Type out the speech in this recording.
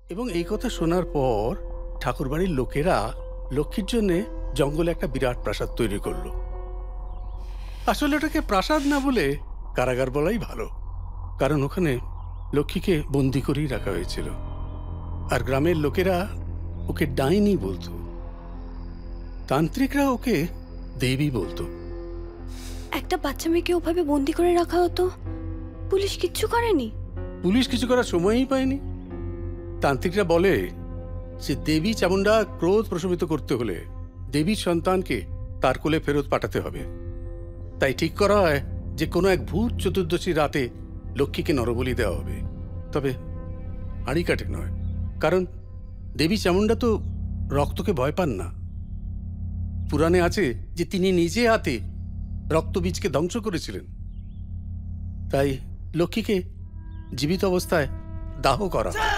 এবং এই কথা শোনার পর ঠাকুরবাড়ির লোকেরা লক্ষ্মীর জন্য জঙ্গলে একটা বিরাট প্রাসাদ তৈরি করলো। আসলে ওটাকে প্রাসাদ না বলে কারাগার বলাই ভালো, কারণ ওখানে লক্ষ্মীকে বন্দি করেই রাখা হয়েছিল। আর গ্রামের লোকেরা ওকে ডাইনি বলতো, তান্ত্রিকরা ওকে দেবী বলতো। একটা বাচ্চা মেয়েকে ওভাবে বন্দি করে রাখা হতো, পুলিশ কিচ্ছু করেনি? পুলিশ কিছু করার সময়ই পায়নি। তান্ত্রিকরা বলে যে দেবী চামুন্ডা ক্রোধ প্রশমিত করতে হলে দেবীর সন্তানকে তার কোলে ফেরত পাঠাতে হবে। তাই ঠিক করা হয় যে কোনো এক ভূত চতুর্দশী রাতে লক্ষ্মীকে নরবলি দেওয়া হবে, তবে হাঁড়ি কাঠে নয়, কারণ দেবী চামুন্ডা তো রক্তকে ভয় পান না। পুরাণে আছে যে তিনি নিজে হাতে রক্তবীজকে ধ্বংস করেছিলেন। তাই লক্ষ্মীকে জীবিত অবস্থায় দাহ করা হয়।